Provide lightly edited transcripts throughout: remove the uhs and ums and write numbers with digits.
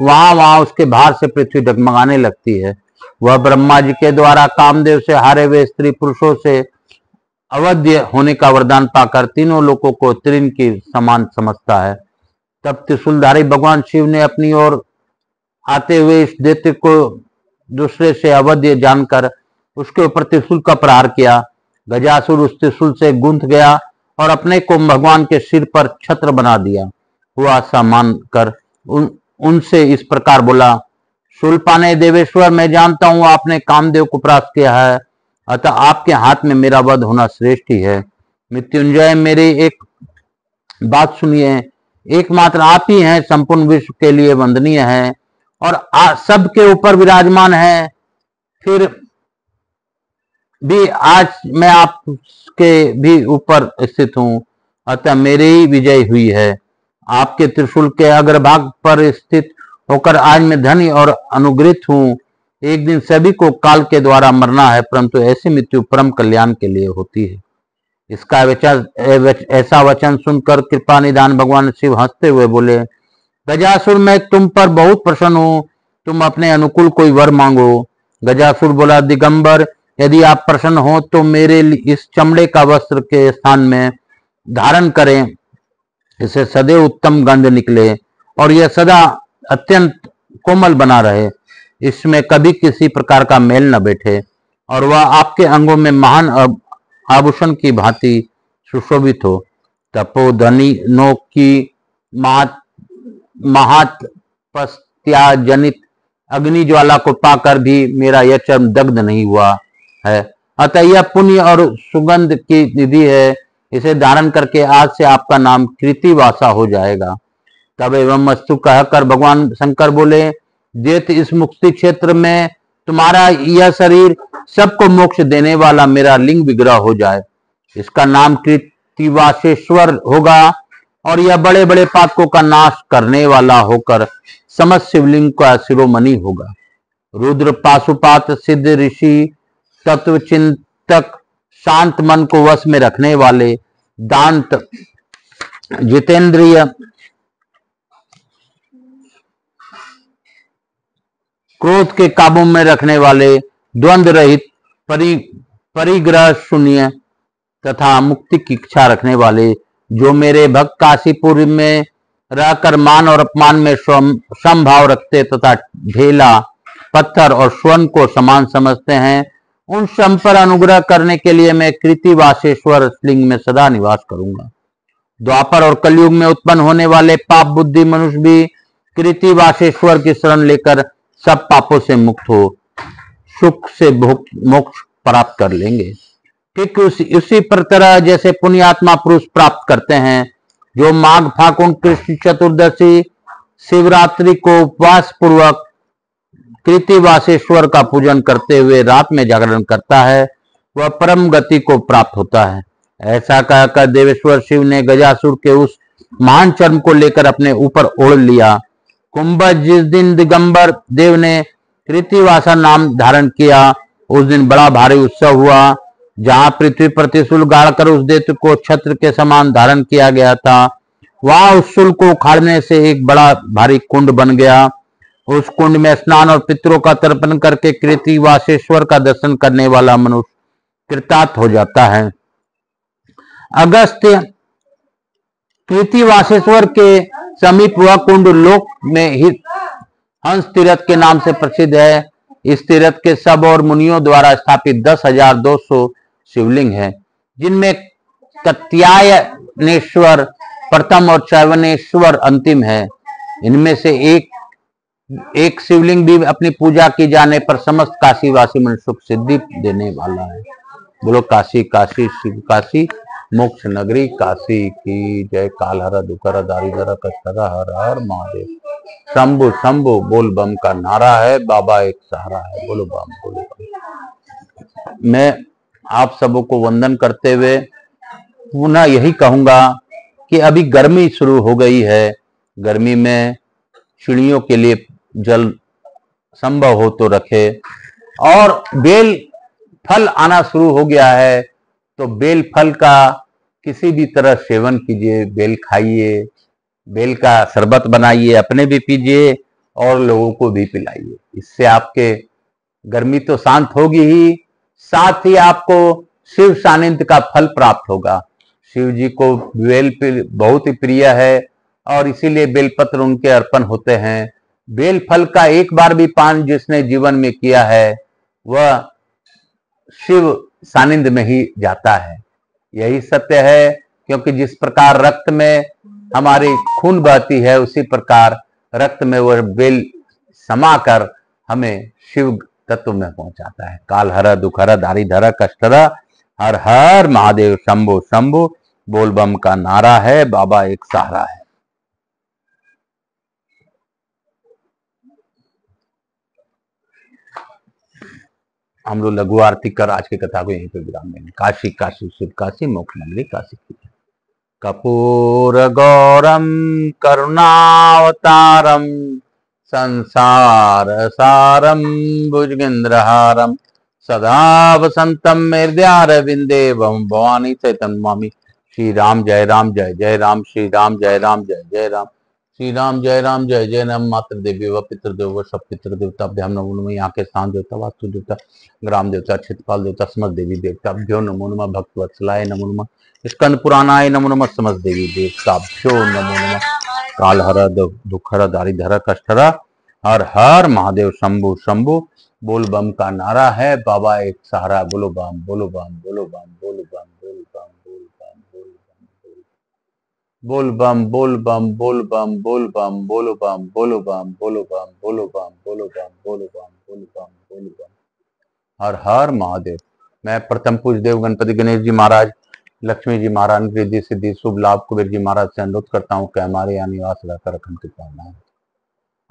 वहां वहां उसके भार से पृथ्वी डगमगाने लगती है। वह ब्रह्मा जी के द्वारा कामदेव से हारे हुए स्त्री पुरुषों से अवध्य होने का वरदान पाकर तीनों लोगों को तृण की समान समझता है। तब त्रिशूलधारी भगवान शिव ने अपनी ओर आते हुए इस दैत्य को दूसरे से अवध्य जानकर उसके ऊपर त्रिशूल का प्रहार किया। गजासुर उस त्रिशूल से गूंथ गया और अपने को भगवान के सिर पर छत्र बना दिया। हुआ ऐसा मानकर उनसे इस प्रकार बोला, शूलपाने देवेश्वर, मैं जानता हूं आपने कामदेव को परास्त किया है, अतः आपके हाथ में मेरा वध होना श्रेष्ठ ही है। मृत्युंजय, मेरी एक बात सुनिए, एकमात्र आप ही हैं संपूर्ण विश्व के लिए वंदनीय है और सबके ऊपर विराजमान है। फिर भी आज मैं आपके भी ऊपर स्थित हूं, अतः मेरी ही विजय हुई है। आपके त्रिशूल के अग्रभाग पर स्थित होकर आज मैं धनी और अनुग्रहित हूं। एक दिन सभी को काल के द्वारा मरना है, परंतु ऐसी मृत्यु परम कल्याण के लिए होती है। इसका ऐसा वचन सुनकर कृपा निधान भगवान शिव हंसते हुए बोले, गजासुर, मैं तुम पर बहुत प्रसन्न हूं, तुम अपने अनुकूल कोई वर मांगो। गजासुर बोला, दिगंबर, यदि आप प्रसन्न हो तो मेरे इस चमड़े का वस्त्र के स्थान में धारण करें, इसे सदैव उत्तम गंध निकले और यह सदा अत्यंत कोमल बना रहे, इसमें कभी किसी प्रकार का मेल न बैठे और वह आपके अंगों में महान आभूषण की भांति सुशोभित हो। तपोधनी नो की महातपस्या जनित अग्नि ज्वाला को पाकर भी मेरा यह चर्म दग्ध नहीं हुआ है, अतः यह पुण्य और सुगंध की निधि है, इसे धारण करके आज से आपका नाम कृतिवासा हो जाएगा। तब एवं मस्तु कहकर भगवान शंकर बोले, जेत इस मुक्ति क्षेत्र में तुम्हारा यह शरीर सबको मोक्ष देने वाला मेरा लिंग विग्रह हो जाए। इसका नाम कृतिवासेश्वर होगा और यह बड़े बड़े पातकों का नाश करने वाला होकर समस्त शिवलिंग का शिरोमणि होगा। रुद्र, पाशुपात, सिद्ध ऋषि, तत्व चिंतक, शांत मन को वश में रखने वाले, दांत, जितेंद्रिय, क्रोध के काबू में रखने वाले, द्वंद्व रहित, परिग्रह शून्य तथा मुक्ति की इच्छा रखने वाले, जो मेरे भक्त काशीपुर में रहकर मान और अपमान में समभाव रखते तथा ढेला, पत्थर और स्वर्ण को समान समझते हैं, उन सब पर अनुग्रह करने के लिए मैं कृतिवासेश्वर लिंग में सदा निवास करूंगा। द्वापर और कलयुग में उत्पन्न होने वाले पाप बुद्धि मनुष्य भी कृतिवासेश्वर की शरण लेकर सब पापों से मुक्त हो सुख से मोक्ष प्राप्त कर लेंगे। ठीक उसी तरह जैसे पुण्यात्मा पुरुष प्राप्त करते हैं, जो माघ फागुन कृष्ण चतुर्दशी शिवरात्रि को उपवास पूर्वक कृतिवासेश्वर का पूजन करते हुए रात में जागरण करता है, वह परम गति को प्राप्त होता है। ऐसा कहकर देवेश्वर शिव ने गजासुर के उस महान चर्म को लेकर अपने ऊपर ओढ़ लिया। कुंभज, जिस दिन दिगंबर देव ने कृतिवासा नाम धारण किया, उस दिन बड़ा भारी उत्सव हुआ। जहां पृथ्वी पर त्रिशूल गाड़कर उस दैत्य को छत्र के समान धारण किया गया था, वहां उस शूल को उखाड़ने से एक बड़ा भारी कुंड बन गया। उस कुंड में स्नान और पितरों का तर्पण करके कृतिवासेश्वर का दर्शन करने वाला मनुष्य कृतार्थ हो जाता है। अगस्त्य कृतिवासेश्वर के समीप वह कुंड लोक में हंस तीर्थ के नाम से प्रसिद्ध है। इस तीर्थ के सब और मुनियों द्वारा स्थापित 10,200 शिवलिंग है, जिनमें कात्यायनेश्वर प्रथम और चैवनेश्वर अंतिम है। इनमें से एक शिवलिंग भी अपनी पूजा की जाने पर समस्त काशीवासी मन सुख सिद्धि देने वाला है। बोलो काशी काशी शिव काशी, मोक्ष नगरी काशी की जय। कालहरा दुखहरा दारिद्र कष्टहरा हर हर महादेव। शंभु शंभु बोल बम का नारा है, बाबा एक सहारा है। बोलो बम, बोलो बम। मैं आप सबों को वंदन करते हुए पुनः यही कहूंगा कि अभी गर्मी शुरू हो गई है। गर्मी में चिड़ियों के लिए जल संभव हो तो रखे, और बेल फल आना शुरू हो गया है तो बेल फल का किसी भी तरह सेवन कीजिए। बेल खाइए, बेल का शरबत बनाइए, अपने भी पीजिए और लोगों को भी पिलाइए। इससे आपके गर्मी तो शांत होगी ही, साथ ही आपको शिव सानिध्य का फल प्राप्त होगा। शिव जी को बेल बहुत ही प्रिय है और इसीलिए बेलपत्र उनके अर्पण होते हैं। बेल फल का एक बार भी पान जिसने जीवन में किया है वह शिव सानिध्य में ही जाता है। यही सत्य है, क्योंकि जिस प्रकार रक्त में हमारी खून बहती है उसी प्रकार रक्त में वह बेल समाकर हमें शिव तत्व में पहुंचाता है। काल हर दुख हर दारी धर कष्ट हर, हर हर महादेव शंभु शंभु बोलबम का नारा है, बाबा एक सहारा है। हम लोग लघु आरती कर आज की कथा को यहीं पे विराम देंगे। काशी काशी शिव काशी मोक्ष नगरी काशी की। कपूर गौरम करुणावतारम संसार सारम भुजगेंद्रहारम सदा वसंतम हृदयारविंदे भवानी चैतन्यमामि। श्री राम जय राम जय जय राम, श्री राम जय राम जय जय राम, श्री राम जय राम जय जय राम। मातृ देवी व पितृदेव व सब पितृ देवताभ्याम नमो नमः। यहाँ के स्थान देवता, वास्तु देवता, ग्राम देवता, क्षेत्रपाल देवता, समस्त देवी देवताभ्यो नमो नमः। भक्त वत्सलाय नमो नमः। स्कंद पुराणाय नमो नमः। समस्त देवी देवताभ्यो नमो नमः। काल हर दुख हर दारी धर कष्ट हर, हर हर महादेव शंभु शंभु बोल बम का नारा है, बाबा एक सहारा। बोलो बम बोलो बम बोलो बम बोलो बम बोल बम बोल बम बोल बम बोल बम बोल बम बोल बम बोलो बम बोलो बम बोलो बम बोलो बम बोलो बम बोलो बम बोलो बम। हर हर महादेव। मैं प्रथम पूज्य देव गणपति गणेश जी महाराज, लक्ष्मी जी महाराज, रिद्धि सिद्धि शुभ लाभ कुबेर जी महाराज से अनुरोध करता हूँ कि हमारे यहाँ निवास रहकर अखंड कृपा बनाए।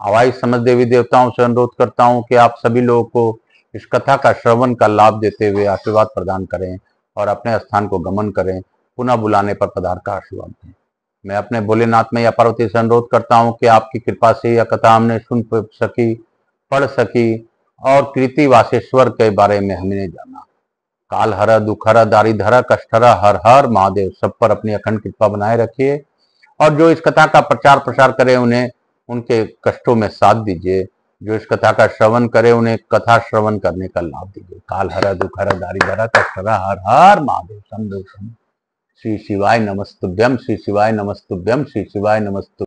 आवाज समस्त देवी देवताओं से अनुरोध करता हूँ कि आप सभी लोगों को इस कथा का श्रवण का लाभ देते हुए आशीर्वाद प्रदान करें और अपने स्थान को गमन करें। पुनः बुलाने पर पधार का आशीर्वाद दें। मैं अपने भोलेनाथ में या पार्वती से अनुरोध करता हूँ कि आपकी कृपा से यह कथा हमने सुन सकी, पढ़ सकी और कृति वासेश्वर के बारे में हमने जाना। काल हर दुख हर दारी धर कष्ट हर, हर हर महादेव। सब पर अपनी अखंड कृपा बनाए रखिए और जो इस कथा का प्रचार प्रसार करे उन्हें उनके कष्टों में साथ दीजिए। जो इस कथा का श्रवण करे उन्हें कथा श्रवण करने का लाभ दीजिए। काल हर दुख हर दारी धर कष्ट हर, हर हर महादेव शंभु शंभु। श्री शिवाय नमस्तुभ्यम, श्री शिवाय नमस्तुभ्यम, श्री शिवाय नमस्तुभ्यम।